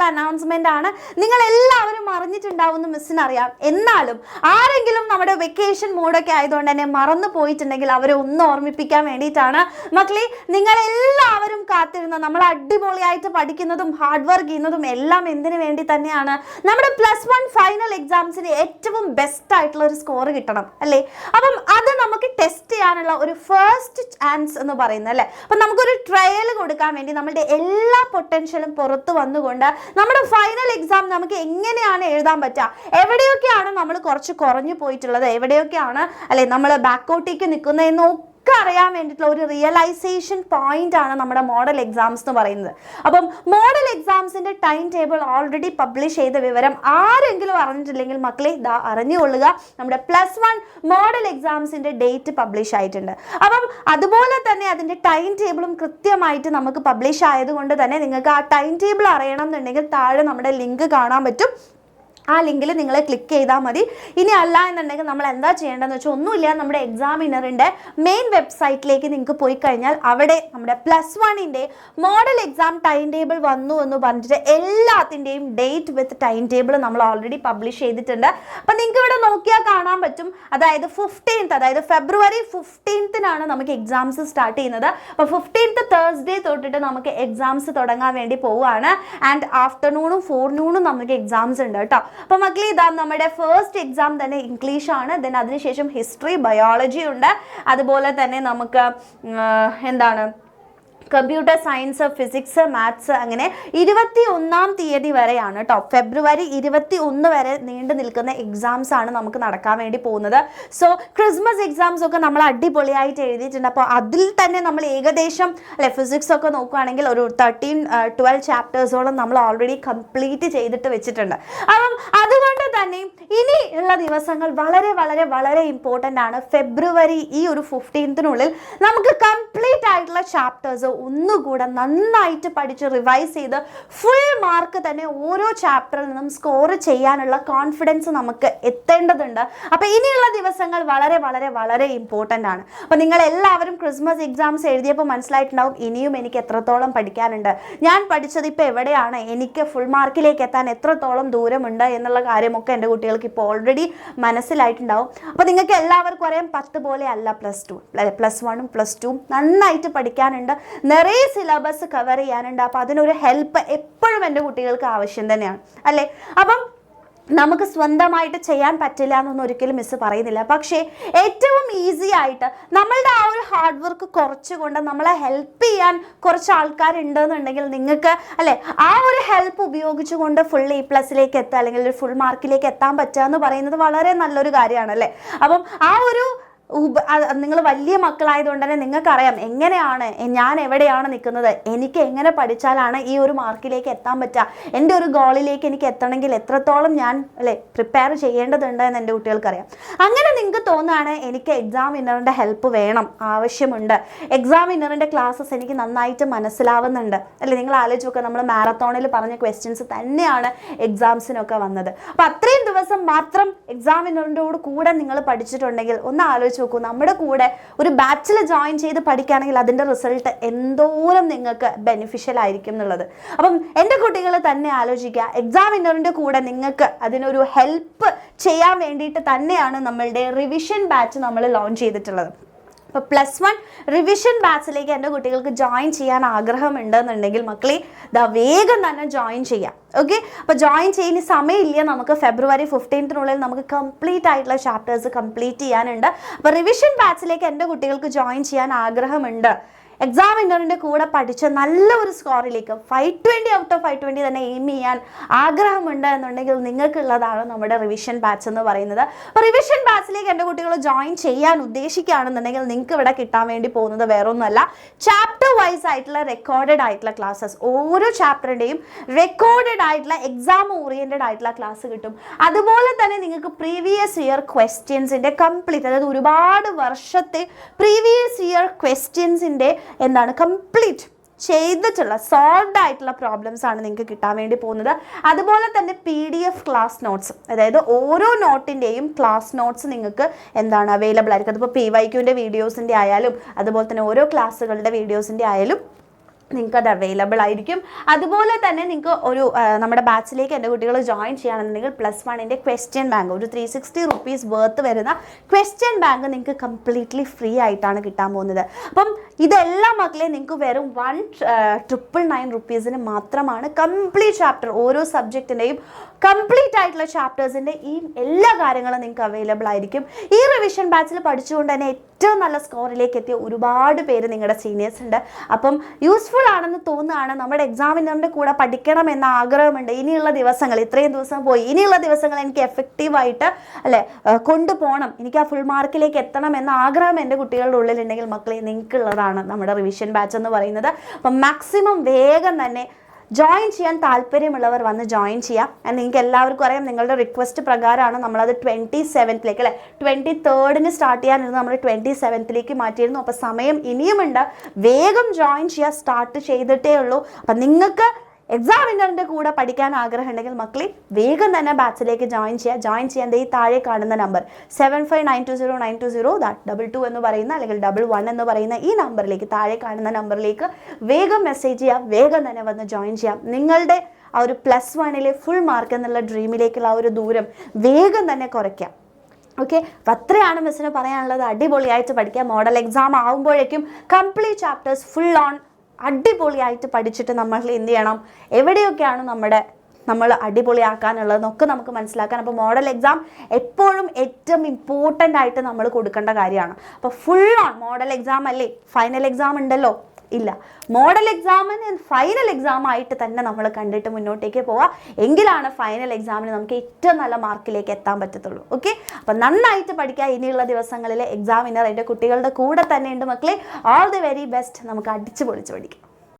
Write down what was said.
ആയിട്ടുള്ള അനൗൺസ്മെന്റ് ആണ്. നിങ്ങൾ എല്ലാവരും അറിഞ്ഞിട്ടുണ്ടാവുമെന്ന് മിസ്സിന് അറിയാം. എന്നാലും ആരെങ്കിലും നമ്മുടെ വെക്കേഷൻ മോഡൊക്കെ ആയതുകൊണ്ട് തന്നെ മറന്നു പോയിട്ടുണ്ടെങ്കിൽ അവരെ ഒന്ന് ഓർമ്മിപ്പിക്കാൻ വേണ്ടിയിട്ടാണ്. മക്കളെ, നിങ്ങൾ എല്ലാവരും കാത്തിരുന്ന നമ്മൾ അടിപൊളിയായിട്ട് പഠിക്കുന്നതും ഹാർഡ് വർക്ക് ചെയ്യുന്നതും എല്ലാം എന്തിനു വേണ്ടി തന്നെയാണ്? നമ്മുടെ +1 ഫൈനൽ എക്സാംസിന് ഏറ്റവും ബെസ്റ്റ് ആയിട്ടുള്ള ഒരു സ്കോർ കിട്ടണം അല്ലേ? അപ്പം അത് നമുക്ക് ടെസ്റ്റ് ചെയ്യാനുള്ള ഒരു ഫസ്റ്റ് ചാൻസ് എന്ന് പറയുന്നത് അല്ലേ? അപ്പം നമുക്കൊരു ട്രയൽ കൊടുക്കാൻ വേണ്ടി നമ്മുടെ എല്ലാ പൊട്ടൻഷ്യലും പുറത്ത് വന്നുകൊണ്ട് നമ്മുടെ ഫൈനൽ എക്സാം നമുക്ക് എങ്ങനെയാണ് എഴുതാൻ പറ്റുക, എവിടെയൊക്കെയാണ് നമ്മൾ കുറച്ച് കുറഞ്ഞു പോയിട്ടുള്ളത്, എവിടെയൊക്കെയാണ് അല്ലെ നമ്മൾ ബാക്കോട്ടേക്ക് നിൽക്കുന്നതെന്നോ അറിയാൻ വേണ്ടിയിട്ടുള്ള ഒരു റിയലൈസേഷൻ പോയിന്റ് ആണ് നമ്മുടെ മോഡൽ എക്സാംസ് എന്ന് പറയുന്നത്. അപ്പം മോഡൽ എക്സാംസിന്റെ ടൈം ടേബിൾ ഓൾറെഡി പബ്ലിഷ് ചെയ്ത വിവരം ആരെങ്കിലും അറിഞ്ഞിട്ടില്ലെങ്കിൽ മക്കളെ ഇതാ അറിഞ്ഞുകൊള്ളുക, നമ്മുടെ +1 മോഡൽ എക്സാംസിന്റെ ഡേറ്റ് പബ്ലിഷ് ആയിട്ടുണ്ട്. അപ്പം അതുപോലെ തന്നെ അതിന്റെ ടൈം ടേബിളും കൃത്യമായിട്ട് നമുക്ക് പബ്ലിഷ് ആയതുകൊണ്ട് തന്നെ നിങ്ങൾക്ക് ആ ടൈം ടേബിൾ അറിയണം എന്നുണ്ടെങ്കിൽ താഴെ നമ്മുടെ ലിങ്ക് കാണാൻ പറ്റും. ആ ലിങ്കിൽ നിങ്ങൾ ക്ലിക്ക് ചെയ്താൽ മതി. ഇനി അല്ല എന്നുണ്ടെങ്കിൽ നമ്മൾ എന്താ ചെയ്യേണ്ടതെന്ന് വെച്ചാൽ ഒന്നുമില്ല, നമ്മുടെ എക്സാമിനറിൻ്റെ മെയിൻ വെബ്സൈറ്റിലേക്ക് നിങ്ങൾക്ക് പോയി കഴിഞ്ഞാൽ അവിടെ നമ്മുടെ +1ൻ്റെ മോഡൽ എക്സാം ടൈം ടേബിൾ വന്നു എന്ന് പറഞ്ഞിട്ട് എല്ലാത്തിൻ്റെയും ഡേറ്റ് വിത്ത് ടൈം ടേബിൾ നമ്മൾ ഓൾറെഡി പബ്ലിഷ് ചെയ്തിട്ടുണ്ട്. അപ്പം നിങ്ങൾക്ക് ഇവിടെ നോക്കിയാൽ കാണാൻ പറ്റും. അതായത് 15th, അതായത് ഫെബ്രുവരി 15th നമുക്ക് എക്സാംസ് സ്റ്റാർട്ട് ചെയ്യുന്നത്. അപ്പോൾ 15th തേഴ്സ്ഡേ തൊട്ടിട്ട് നമുക്ക് എക്സാംസ് തുടങ്ങാൻ വേണ്ടി പോവുകയാണ്. ആൻഡ് ആഫ്റ്റർനൂണും ഫോർനൂണും നമുക്ക് എക്സാംസ് ഉണ്ട് കേട്ടോ. അപ്പോൾ മക്കളെ ഇതാ നമ്മുടെ ഫസ്റ്റ് എക്സാം തന്നെ ഇംഗ്ലീഷ് ആണ്. ദെൻ അതിനുശേഷം ഹിസ്റ്ററി, ബയോളജി ഉണ്ട്. അതുപോലെ തന്നെ നമുക്ക് എന്താണ് കമ്പ്യൂട്ടർ സയൻസ്, ഫിസിക്സ്, മാത്സ്, അങ്ങനെ 21-ാം തീയതി വരെയാണ് കേട്ടോ. ഫെബ്രുവരി 21 വരെ നീണ്ടു നിൽക്കുന്ന എക്സാംസ് ആണ് നമുക്ക് നടക്കാൻ വേണ്ടി പോകുന്നത്. സോ ക്രിസ്മസ് എക്സാംസ് ഒക്കെ നമ്മൾ അടിപൊളിയായിട്ട് എഴുതിയിട്ടുണ്ട്. അപ്പോൾ അതിൽ തന്നെ നമ്മൾ ഏകദേശം അല്ലെ ഫിസിക്സ് ഒക്കെ നോക്കുകയാണെങ്കിൽ ഒരു 13-12 ചാപ്റ്റേഴ്സോളം നമ്മൾ ഓൾറെഡി കംപ്ലീറ്റ് ചെയ്തിട്ട് വെച്ചിട്ടുണ്ട്. അപ്പം അതുകൊണ്ട് തന്നെ ഇനി ഉള്ള ദിവസങ്ങൾ വളരെ വളരെ വളരെ ഇമ്പോർട്ടൻ്റ് ആണ്. ഫെബ്രുവരി ഈ ഒരു 15th നമുക്ക് കംപ്ലീറ്റ് ആയിട്ടുള്ള ചാപ്റ്റേഴ്സ് ഒന്നുകൂടെ നന്നായിട്ട് പഠിച്ച് റിവൈസ് ചെയ്ത് ഫുൾ മാർക്ക് തന്നെ ഓരോ ചാപ്റ്ററിൽ നിന്നും സ്കോർ ചെയ്യാനുള്ള കോൺഫിഡൻസ് നമുക്ക് എത്തേണ്ടതുണ്ട്. അപ്പോൾ ഇനിയുള്ള ദിവസങ്ങൾ വളരെ വളരെ വളരെ ഇമ്പോർട്ടൻ്റ് ആണ്. അപ്പോൾ നിങ്ങൾ എല്ലാവരും ക്രിസ്മസ് എക്സാംസ് എഴുതിയപ്പോൾ മനസ്സിലായിട്ടുണ്ടാവും ഇനിയും എനിക്ക് എത്രത്തോളം പഠിക്കാനുണ്ട്, ഞാൻ പഠിച്ചത് ഇപ്പോൾ എവിടെയാണ്, എനിക്ക് ഫുൾ മാർക്കിലേക്ക് എത്താൻ എത്രത്തോളം ദൂരമുണ്ട് എന്നുള്ള കാര്യമൊക്കെ എൻ്റെ കുട്ടികൾക്ക് ഇപ്പോൾ ഓൾറെഡി മനസ്സിലായിട്ടുണ്ടാവും. അപ്പോൾ നിങ്ങൾക്ക് എല്ലാവർക്കും അറിയാം 10 പോലെ അല്ല +1ഉം +2ഉം നന്നായിട്ട് പഠിക്കാനുണ്ട്. നിറയെ സിലബസ് കവർ ചെയ്യാനുണ്ട്. അപ്പം അതിനൊരു ഹെൽപ്പ് എപ്പോഴും എൻ്റെ കുട്ടികൾക്ക് ആവശ്യം തന്നെയാണ് അല്ലേ? അപ്പം നമുക്ക് സ്വന്തമായിട്ട് ചെയ്യാൻ പറ്റില്ല എന്നൊന്നും ഒരിക്കലും മിസ് പറയുന്നില്ല. പക്ഷേ ഏറ്റവും ഈസി ആയിട്ട് നമ്മളുടെ ആ ഒരു ഹാർഡ് വർക്ക് കുറച്ചുകൊണ്ട് നമ്മളെ ഹെൽപ്പ് ചെയ്യാൻ കുറച്ച് ആൾക്കാരുണ്ടെന്നുണ്ടെങ്കിൽ നിങ്ങൾക്ക് അല്ലേ ആ ഒരു ഹെൽപ്പ് ഉപയോഗിച്ചുകൊണ്ട് ഫുൾ A+ലേക്ക് എത്തുക അല്ലെങ്കിൽ ഒരു ഫുൾ മാർക്കിലേക്ക് എത്താൻ പറ്റുക എന്ന് പറയുന്നത് വളരെ നല്ലൊരു കാര്യമാണ് അല്ലേ? അപ്പം ആ ഒരു നിങ്ങൾ വലിയ മക്കളായതുകൊണ്ട് തന്നെ നിങ്ങൾക്കറിയാം എങ്ങനെയാണ് ഞാൻ എവിടെയാണ് നിൽക്കുന്നത്, എനിക്ക് എങ്ങനെ പഠിച്ചാലാണ് ഈ ഒരു മാർക്കിലേക്ക് എത്താൻ പറ്റുക, എൻ്റെ ഒരു ഗോളിലേക്ക് എനിക്ക് എത്തണമെങ്കിൽ എത്രത്തോളം ഞാൻ അല്ലേ പ്രിപ്പയർ ചെയ്യേണ്ടതുണ്ട് എന്ന് എൻ്റെ കുട്ടികൾക്കറിയാം. അങ്ങനെ നിങ്ങൾക്ക് തോന്നുകയാണ് എനിക്ക് എക്സാമിനറിൻ്റെ ഹെൽപ്പ് വേണം, ആവശ്യമുണ്ട്, എക്സാമിനറിൻ്റെ ക്ലാസ്സസ് എനിക്ക് നന്നായിട്ട് മനസ്സിലാവുന്നുണ്ട് അല്ലേ? നിങ്ങൾ ആലോചിച്ച് നോക്കുക, നമ്മൾ മാരത്തോണിൽ പറഞ്ഞ ക്വസ്റ്റ്യൻസ് തന്നെയാണ് എക്സാംസിനൊക്കെ വന്നത്. അപ്പോൾ അത്രയും ദിവസം മാത്രം എക്സാമിനറിൻ്റെ കൂടെ നിങ്ങൾ പഠിച്ചിട്ടുണ്ടെങ്കിൽ ഒന്ന് ആലോചിച്ച് നോക്കൂ, നമ്മുടെ കൂടെ ഒരു ബാച്ചിൽ ജോയിൻ ചെയ്ത് പഠിക്കുകയാണെങ്കിൽ അതിൻ്റെ റിസൾട്ട് എന്തോരം നിങ്ങൾക്ക് ബെനിഫിഷ്യൽ ആയിരിക്കും എന്നുള്ളത്. അപ്പം എൻ്റെ കുട്ടികൾ തന്നെ ആലോചിക്കുക, എക്സാമിനറിൻ്റെ കൂടെ നിങ്ങൾക്ക് അതിനൊരു ഹെൽപ്പ് ചെയ്യാൻ വേണ്ടിയിട്ട് തന്നെയാണ് നമ്മളുടെ റിവിഷൻ ബാച്ച് നമ്മൾ ലോഞ്ച് ചെയ്തിട്ടുള്ളത്. അപ്പോൾ +1 റിവിഷൻ ബാച്ചിലേക്ക് എൻ്റെ കുട്ടികൾക്ക് ജോയിൻ ചെയ്യാൻ ആഗ്രഹമുണ്ടെന്നുണ്ടെങ്കിൽ മക്കളെ വേഗം തന്നെ ജോയിൻ ചെയ്യാം. ഓക്കെ, അപ്പോൾ ജോയിൻ ചെയ്യുന്ന സമയമില്ല, നമുക്ക് ഫെബ്രുവരി 15th നമുക്ക് കംപ്ലീറ്റ് ആയിട്ടുള്ള ചാപ്റ്റേഴ്സ് കംപ്ലീറ്റ് ചെയ്യാനുണ്ട്. അപ്പോൾ റിവിഷൻ ബാച്ചിലേക്ക് എൻ്റെ കുട്ടികൾക്ക് ജോയിൻ ചെയ്യാൻ ആഗ്രഹമുണ്ട്, എക്സാമിനറിൻ്റെ കൂടെ പഠിച്ച നല്ല ഒരു സ്കോറിലേക്ക് 520 ഔട്ട് ഓഫ് 520 തന്നെ എയിം ചെയ്യാൻ ആഗ്രഹമുണ്ട് എന്നുണ്ടെങ്കിൽ നിങ്ങൾക്കുള്ളതാണ് നമ്മുടെ റിവിഷൻ ബാച്ച് എന്ന് പറയുന്നത്. അപ്പോൾ റിവിഷൻ ബാച്ചിലേക്ക് എൻ്റെ കുട്ടികൾ ജോയിൻ ചെയ്യാൻ ഉദ്ദേശിക്കുകയാണെന്നുണ്ടെങ്കിൽ നിങ്ങൾക്ക് ഇവിടെ കിട്ടാൻ വേണ്ടി പോകുന്നത് വേറൊന്നുമല്ല, ചാപ്റ്റർ വൈസ് ആയിട്ടുള്ള റെക്കോർഡഡ് ആയിട്ടുള്ള ക്ലാസ്സസ്, ഓരോ ചാപ്റ്ററിൻ്റെയും റെക്കോർഡഡ് ആയിട്ടുള്ള എക്സാം ഓറിയൻറ്റഡ് ആയിട്ടുള്ള ക്ലാസ് കിട്ടും. അതുപോലെ തന്നെ നിങ്ങൾക്ക് പ്രീവിയസ് ഇയർ ക്വസ്റ്റ്യൻസിൻ്റെ കംപ്ലീറ്റ്, അതായത് ഒരുപാട് വർഷത്തെ പ്രീവിയസ് ഇയർ ക്വസ്റ്റ്യൻസിൻ്റെ എന്താണ് കംപ്ലീറ്റ് ചെയ്തിട്ടുള്ള സോൾവ്ഡ് ആയിട്ടുള്ള പ്രോബ്ലംസ് ആണ് നിങ്ങൾക്ക് കിട്ടാൻ വേണ്ടി പോകുന്നത്. അതുപോലെ തന്നെ PDF ക്ലാസ് നോട്ട്സ്, അതായത് ഓരോ നോട്ടിൻ്റെയും ക്ലാസ് നോട്ട്സ് നിങ്ങൾക്ക് എന്താണ് അവൈലബിൾ ആയിരിക്കും. അതിപ്പോൾ PYQൻ്റെ വീഡിയോസിൻ്റെ ആയാലും അതുപോലെ തന്നെ ഓരോ ക്ലാസ്സുകളുടെ വീഡിയോസിൻ്റെ ആയാലും നിങ്ങൾക്കത് അവൈലബിൾ ആയിരിക്കും. അതുപോലെ തന്നെ നിങ്ങൾക്ക് ഒരു നമ്മുടെ ബാച്ചിലേക്ക് എൻ്റെ കുട്ടികൾ ജോയിൻ ചെയ്യുകയാണെന്നുണ്ടെങ്കിൽ +1 ക്വസ്റ്റ്യൻ ബാങ്ക് ഒരു 360 റുപ്പീസ് വർത്ത് വരുന്ന ക്വസ്റ്റ്യൻ ബാങ്ക് നിങ്ങൾക്ക് കംപ്ലീറ്റ്ലി ഫ്രീ ആയിട്ടാണ് കിട്ടാൻ പോകുന്നത്. അപ്പം ഇതെല്ലാം മക്കളെ നിങ്ങൾക്ക് വെറും 1,999 റുപ്പീസിന് മാത്രമാണ് കംപ്ലീറ്റ് ചാപ്റ്റർ, ഓരോ സബ്ജക്റ്റിൻ്റെയും കംപ്ലീറ്റ് ആയിട്ടുള്ള ചാപ്റ്റേഴ്സിൻ്റെ ഈ എല്ലാ കാര്യങ്ങളും നിങ്ങൾക്ക് അവൈലബിൾ ആയിരിക്കും. ഈ റിവിഷൻ ബാച്ചിൽ പഠിച്ചുകൊണ്ട് തന്നെ ഏറ്റവും നല്ല സ്കോറിലേക്ക് എത്തിയ ഒരുപാട് പേര് നിങ്ങളുടെ സീനിയേഴ്സ് ഉണ്ട്. അപ്പം യൂസ്ഫുൾ ആണെന്ന് തോന്നുകയാണ്. നമ്മുടെ എക്സാമിൻ്റെ കൂടെ പഠിക്കണം എന്ന ആഗ്രഹമുണ്ട്. ഇനിയുള്ള ദിവസങ്ങൾ, ഇത്രയും ദിവസം പോയി, ഇനിയുള്ള ദിവസങ്ങൾ എനിക്ക് എഫക്റ്റീവായിട്ട് അല്ലെ കൊണ്ടുപോകണം, എനിക്ക് ആ ഫുൾ മാർക്കിലേക്ക് എത്തണം എന്ന ആഗ്രഹം എൻ്റെ കുട്ടികളുടെ ഉള്ളിലുണ്ടെങ്കിൽ മക്കളെ നിങ്ങൾക്കുള്ളതാണ് നമ്മുടെ റിവിഷൻ ബാച്ച് എന്ന് പറയുന്നത്. അപ്പം മാക്സിമം വേഗം തന്നെ ജോയിൻ ചെയ്യാൻ താല്പര്യമുള്ളവർ വന്ന് ജോയിൻ ചെയ്യാം. നിങ്ങൾക്ക് എല്ലാവർക്കും അറിയാം, നിങ്ങളുടെ റിക്വസ്റ്റ് പ്രകാരമാണ് നമ്മളത് 27th അല്ലെ 23rd സ്റ്റാർട്ട് ചെയ്യാനിരുന്നത് നമ്മൾ 27th മാറ്റിയിരുന്നു. അപ്പോൾ സമയം ഇനിയുമുണ്ട്, വേഗം ജോയിൻ ചെയ്യുക. സ്റ്റാർട്ട് ചെയ്തിട്ടേ ഉള്ളൂ. അപ്പം നിങ്ങൾക്ക് എക്സാമിനറിൻ്റെ കൂടെ പഠിക്കാൻ ആഗ്രഹം ഉണ്ടെങ്കിൽ മക്കളെ വേഗം തന്നെ ബാച്ചിലേക്ക് ജോയിൻ ചെയ്യാൻ ഈ താഴെ കാണുന്ന നമ്പർ 7592092022 എന്ന് പറയുന്ന അല്ലെങ്കിൽ 11 എന്ന് പറയുന്ന ഈ നമ്പറിലേക്ക്, താഴെ കാണുന്ന നമ്പറിലേക്ക് വേഗം മെസ്സേജ് ചെയ്യുക, വേഗം തന്നെ വന്ന് ജോയിൻ ചെയ്യാം. നിങ്ങളുടെ ആ ഒരു +1 ഫുൾ മാർക്ക് എന്നുള്ള ഡ്രീമിലേക്കുള്ള ആ ഒരു ദൂരം വേഗം തന്നെ കുറയ്ക്കാം. ഓക്കെ, അപ്പം അത്രയാണ് മിസ്സിന് പറയാനുള്ളത്. അടിപൊളിയായിട്ട് പഠിക്കുക. മോഡൽ എക്സാം ആകുമ്പോഴേക്കും കംപ്ലീറ്റ് ചാപ്റ്റേഴ്സ് ഫുൾ ഓൺ അടിപൊളിയായിട്ട് പഠിച്ചിട്ട് നമ്മൾ എന്ത് ചെയ്യണം, എവിടെയൊക്കെയാണ് നമ്മൾ അടിപൊളിയാക്കാനുള്ളതെന്നൊക്കെ നമുക്ക് മനസ്സിലാക്കാൻ. അപ്പോൾ മോഡൽ എക്സാം എപ്പോഴും ഏറ്റവും ഇമ്പോർട്ടൻ്റ് ആയിട്ട് നമ്മൾ കൊടുക്കേണ്ട കാര്യമാണ്. അപ്പോൾ ഫുൾ ഓൺ മോഡൽ എക്സാം അല്ലേ, ഫൈനൽ എക്സാം ഉണ്ടല്ലോ, ഇല്ല, മോഡൽ എക്സാമിന് ഫൈനൽ എക്സാം ആയിട്ട് തന്നെ നമ്മൾ കണ്ടിട്ട് മുന്നോട്ടേക്ക് പോവുക. എങ്കിലാണ് ഫൈനൽ എക്സാമിന് നമുക്ക് ഏറ്റവും നല്ല മാർക്കിലേക്ക് എത്താൻ പറ്റത്തുള്ളൂ. ഓക്കെ, അപ്പം നന്നായിട്ട് പഠിക്കുക. ഇനിയുള്ള ദിവസങ്ങളിൽ എക്സാമിനർ എൻ്റെ കുട്ടികളുടെ കൂടെ തന്നെ ഉണ്ട് മക്കളെ. All the very best. നമുക്ക് അടിച്ചു പൊളിച്ച് പഠിക്കാം.